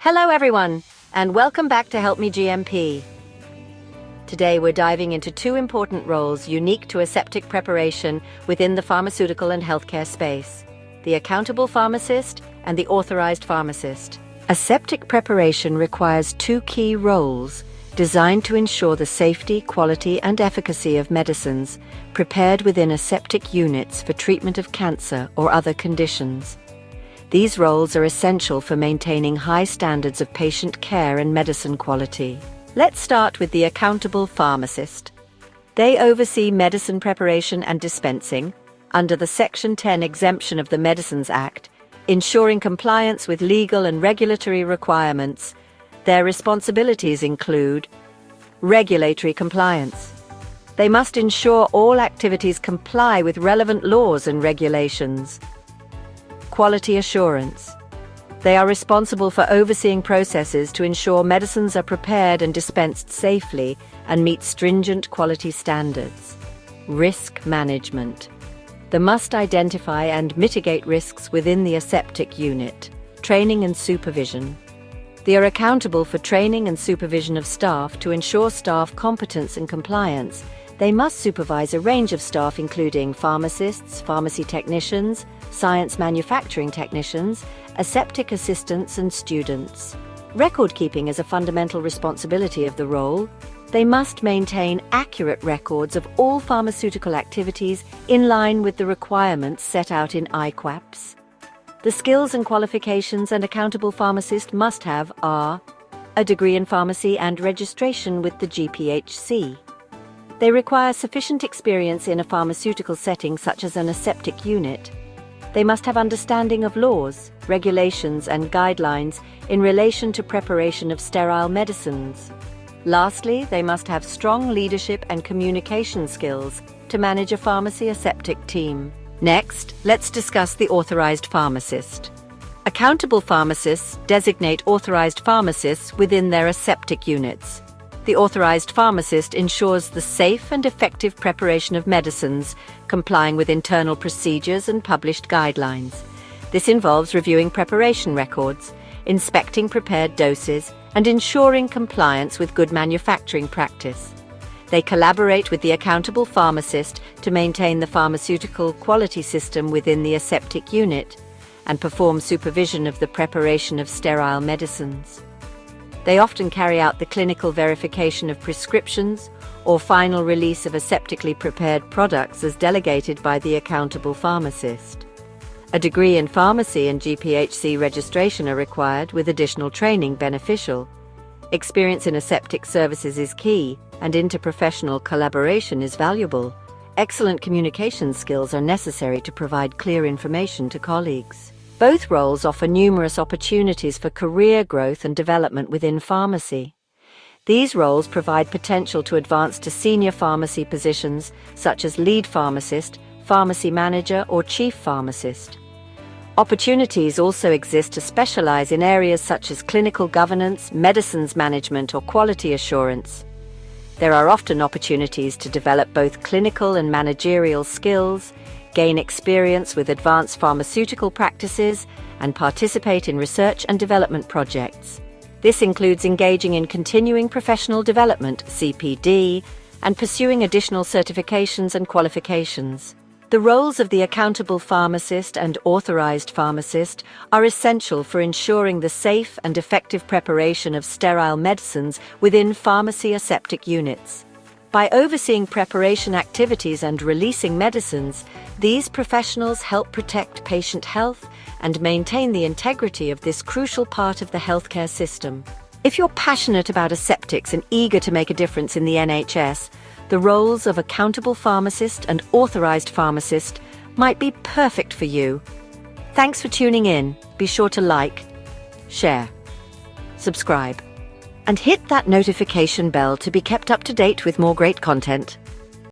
Hello everyone, and welcome back to Helpmegmp. Today we're diving into two important roles unique to aseptic preparation within the pharmaceutical and healthcare space: the Accountable Pharmacist and the Authorized Pharmacist. Aseptic preparation requires two key roles designed to ensure the safety, quality, and efficacy of medicines prepared within aseptic units for treatment of cancer or other conditions. These roles are essential for maintaining high standards of patient care and medicine quality. Let's start with the Accountable Pharmacist. They oversee medicine preparation and dispensing under the Section 10 exemption of the Medicines Act, ensuring compliance with legal and regulatory requirements. Their responsibilities include regulatory compliance. They must ensure all activities comply with relevant laws and regulations. Quality assurance. They are responsible for overseeing processes to ensure medicines are prepared and dispensed safely and meet stringent quality standards. Risk management. They must identify and mitigate risks within the aseptic unit. Training and supervision. They are accountable for training and supervision of staff to ensure staff competence and compliance. They must supervise a range of staff including pharmacists, pharmacy technicians, science manufacturing technicians, aseptic assistants, and students. Record-keeping is a fundamental responsibility of the role. They must maintain accurate records of all pharmaceutical activities in line with the requirements set out in IQAPs. The skills and qualifications an accountable pharmacist must have are a degree in pharmacy and registration with the GPHC. They require sufficient experience in a pharmaceutical setting such as an aseptic unit. They must have understanding of laws, regulations, and guidelines in relation to preparation of sterile medicines. Lastly, they must have strong leadership and communication skills to manage a pharmacy aseptic team. Next, let's discuss the Authorized Pharmacist. Accountable pharmacists designate authorized pharmacists within their aseptic units. The Authorized Pharmacist ensures the safe and effective preparation of medicines, complying with internal procedures and published guidelines. This involves reviewing preparation records, inspecting prepared doses, and ensuring compliance with good manufacturing practice. They collaborate with the Accountable Pharmacist to maintain the pharmaceutical quality system within the aseptic unit and perform supervision of the preparation of sterile medicines. They often carry out the clinical verification of prescriptions or final release of aseptically prepared products as delegated by the Accountable Pharmacist. A degree in pharmacy and GPHC registration are required, with additional training beneficial. Experience in aseptic services is key, and interprofessional collaboration is valuable. Excellent communication skills are necessary to provide clear information to colleagues. Both roles offer numerous opportunities for career growth and development within pharmacy. These roles provide potential to advance to senior pharmacy positions such as lead pharmacist, pharmacy manager, or chief pharmacist. Opportunities also exist to specialize in areas such as clinical governance, medicines management, or quality assurance. There are often opportunities to develop both clinical and managerial skills, gain experience with advanced pharmaceutical practices, and participate in research and development projects. This includes engaging in continuing professional development, CPD, and pursuing additional certifications and qualifications. The roles of the Accountable Pharmacist and Authorized Pharmacist are essential for ensuring the safe and effective preparation of sterile medicines within pharmacy aseptic units. By overseeing preparation activities and releasing medicines, these professionals help protect patient health and maintain the integrity of this crucial part of the healthcare system. If you're passionate about aseptics and eager to make a difference in the NHS, the roles of Accountable Pharmacist and Authorized Pharmacist might be perfect for you. Thanks for tuning in. Be sure to like, share, subscribe, and hit that notification bell to be kept up to date with more great content.